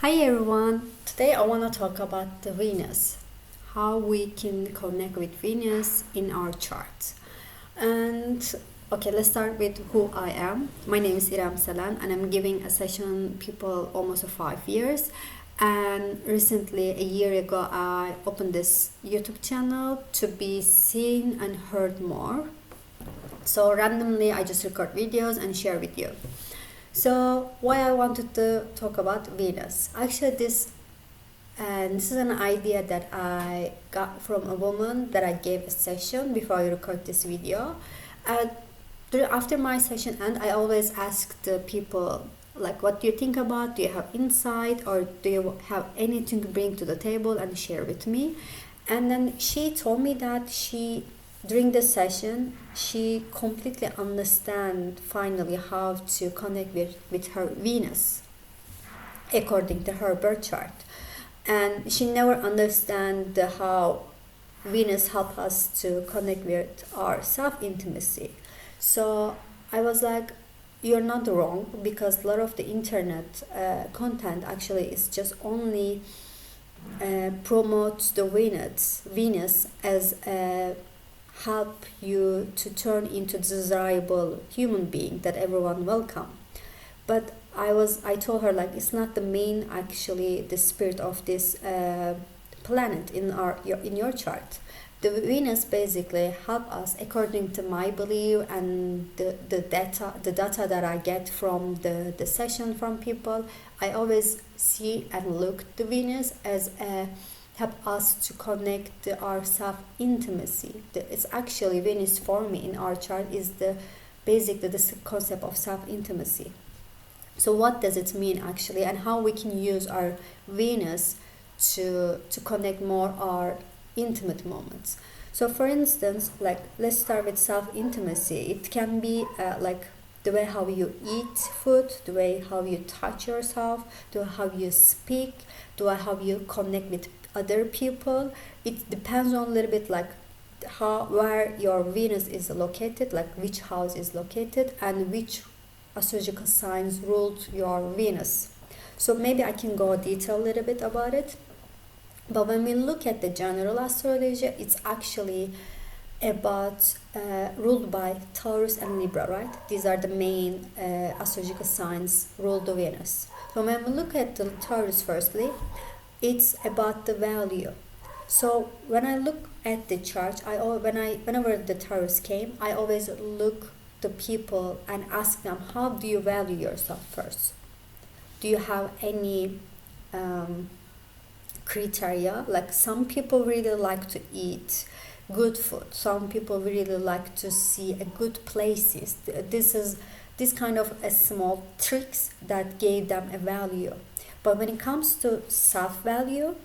Hi everyone, today I want to talk about the Venus, how we can connect with Venus in our chart. And okay, let's start with who I am. My name is Iram Salan and I'm giving a session people almost 5 years. And recently, a year ago, I opened this YouTube channel to be seen and heard more. So randomly, I just record videos and share with you. So why I wanted to talk about Venus? Actually, this is an idea that I got from a woman that I gave a session before I record this video. And after my session, and I always ask the people like, what do you think about? Do you have insight, or do you have anything to bring to the table and share with me? And then she told me that during the session, she completely understand finally how to connect with her Venus according to her birth chart. And she never understand how Venus help us to connect with our self-intimacy. So I was like, you're not wrong, because a lot of the internet content actually is just only promotes the Venus as help you to turn into desirable human being that everyone welcome. But I told her like it's not the main actually the spirit of this planet in your chart. The Venus basically help us according to my belief and the data that I get from the session from people. I always see and look the Venus as a help us to connect our self-intimacy. It's actually Venus for me in our chart is the concept of self-intimacy. So what does it mean actually, and how we can use our Venus to connect more our intimate moments? So for instance, like let's start with self-intimacy. It can be like the way how you eat food, the way how you touch yourself, the way how you speak, the way how you connect with other people. It depends on a little bit like where your Venus is located, like which house is located and which astrological signs ruled your Venus. So maybe I can go detail a little bit about it. But when we look at the general astrology, it's actually about ruled by Taurus and Libra, right? These are the main astrological signs ruled the Venus. So when we look at the Taurus firstly, it's about the value. So when I look at the chart, whenever the Taurus came, I always look the people and ask them, how do you value yourself first? Do you have any criteria? Like some people really like to eat good food. Some people really like to see a good places. This kind of a small tricks that gave them a value. But when it comes to self-value,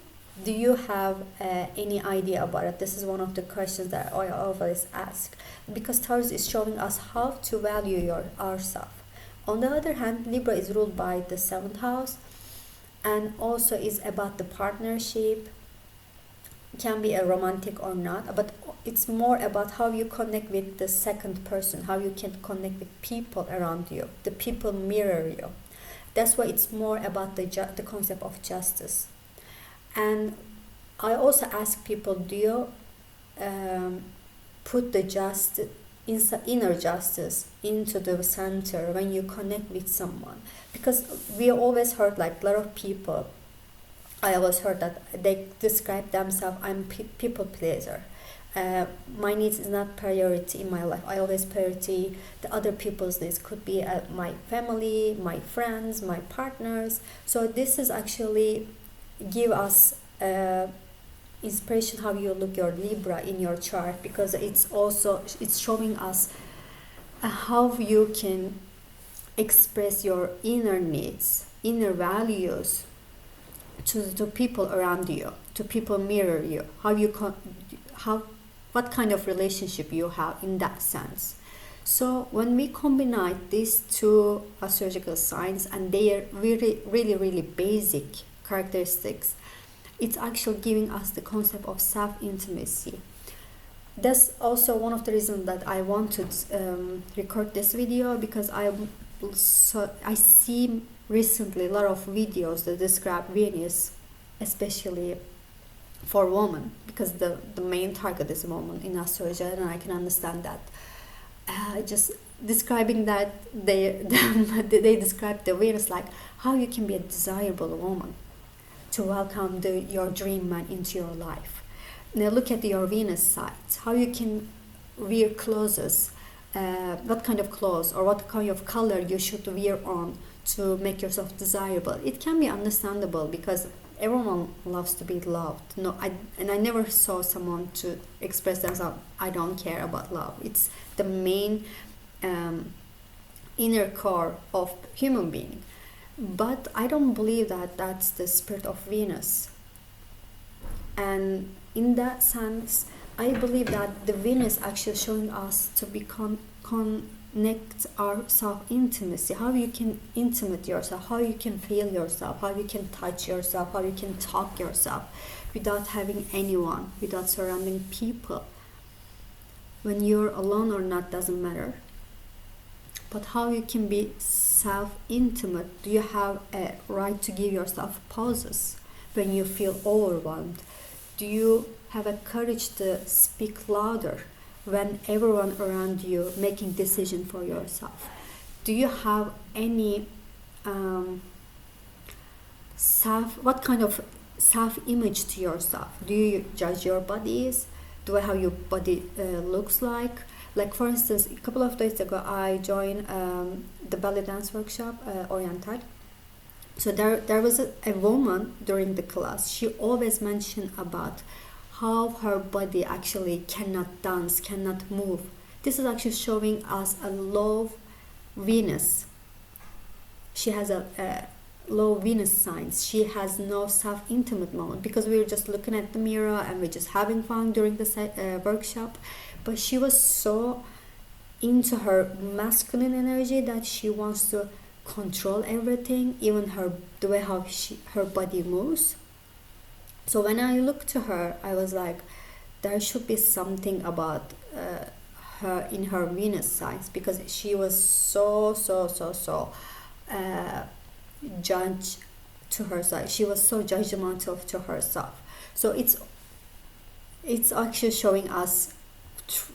do you have any idea about it? This is one of the questions that I always ask, because Taurus is showing us how to value ourselves. On the other hand, Libra is ruled by the 7th house and also is about the partnership. It can be a romantic or not, but it's more about how you connect with the second person, how you can connect with people around you. The people mirror you. That's why it's more about the concept of justice. And I also ask people, do you put the inner justice into the center when you connect with someone? Because we always heard like a lot of people, I always heard that they describe themselves, I'm people pleaser. My needs is not priority in my life. I always priority the other people's needs. Could be my family, my friends, my partners. So this is actually give us inspiration how you look your Libra in your chart, because it's showing us how you can express your inner needs, inner values to people around you, to people mirror you, what kind of relationship you have in that sense. So when we combine these two astrological signs and their really basic characteristics, it's actually giving us the concept of self-intimacy. That's also one of the reasons that I wanted record this video, because I see recently a lot of videos that describe Venus, especially for women, because the main target is woman in astrology, and I can understand that. Just describing that they describe the Venus like how you can be a desirable woman to welcome your dream man into your life. Now look at your Venus sides, how you can wear clothes, what kind of clothes or what kind of color you should wear on to make yourself desirable. It can be understandable because everyone loves to be loved. No, I never saw someone to express themselves, I don't care about love. It's the main inner core of human being. But I don't believe that that's the spirit of Venus. And in that sense, I believe that the Venus actually showing us to become connect our self-intimacy, how you can intimate yourself, how you can feel yourself, how you can touch yourself, how you can talk yourself without having anyone, without surrounding people. When you're alone or not doesn't matter. But how you can be self-intimate. Do you have a right to give yourself pauses when you feel overwhelmed? Do you have a courage to speak louder when everyone around you making decision for yourself? Do you have any what kind of self-image to yourself? Do you judge your bodies? Do how your body looks like? Like for instance, a couple of days ago, I joined the ballet dance workshop, Oriental. So there was a woman during the class. She always mentioned about how her body actually cannot dance, cannot move. This is actually showing us a low Venus. She has a low Venus signs. She has no self-intimate moment because we were just looking at the mirror and we're just having fun during the workshop. But she was so into her masculine energy that she wants to control everything, even the way how her body moves. So when I looked to her, I was like, there should be something about her in her Venus signs, because she was so judge to herself. She was so judgmental to herself. So it's actually showing us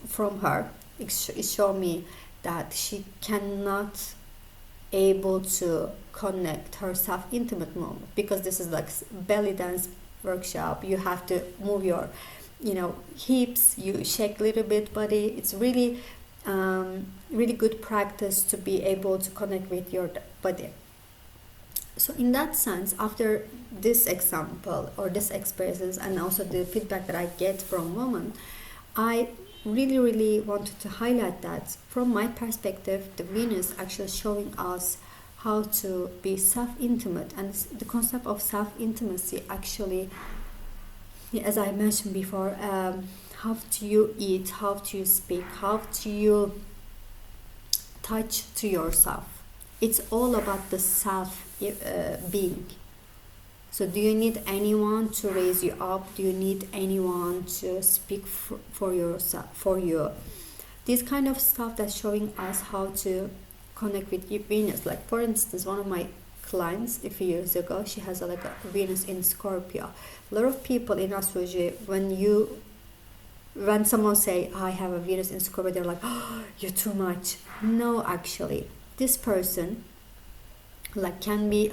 from her. It showed me that she cannot able to connect her self-intimate moment, because this is like belly dance workshop. You have to move your hips, you shake a little bit body. It's really really good practice to be able to connect with your body. So in that sense, after this example or this experiences and also the feedback that I get from women, I really wanted to highlight that from my perspective, the Venus actually showing us how to be self-intimate. And the concept of self-intimacy actually, as I mentioned before, how do you eat, how do you speak, how do you touch to yourself. It's all about the self being. So do you need anyone to raise you up? Do you need anyone to speak for yourself, for you? This kind of stuff that's showing us how to connect with Venus. Like for instance, one of my clients a few years ago, she has a Venus in Scorpio. A lot of people in astrology, when someone say I have a Venus in Scorpio, they're like, oh, you're too much. No, actually, this person can be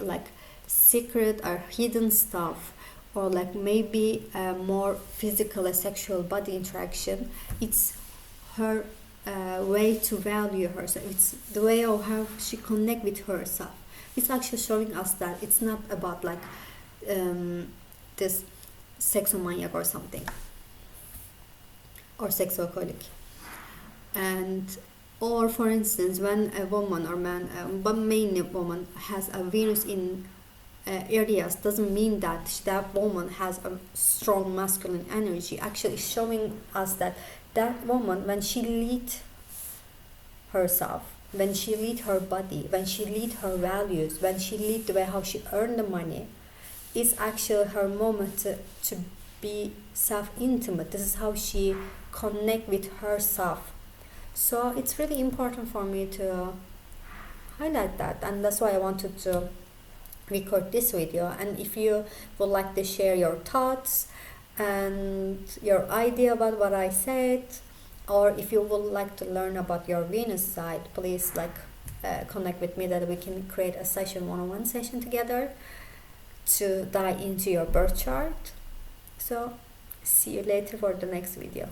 secret or hidden stuff, or maybe more physical sexual body interaction. It's her way to value herself. It's the way of how she connect with herself. It's actually showing us that it's not about this sexomaniac or something, or sexaholic. And or for instance, when a woman or man, but mainly woman, has a Venus in areas, doesn't mean that that woman has a strong masculine energy. Actually showing us that woman, when she lead herself, when she lead her body, when she lead her values, when she lead the way how she earn the money, is actually her moment to be self-intimate. This is how she connect with herself. So it's really important for me to highlight that, and that's why I wanted to record this video. And if you would like to share your thoughts and your idea about what I said, or if you would like to learn about your Venus side, please connect with me, that we can create a session, one-on-one session together to dive into your birth chart. So see you later for the next video.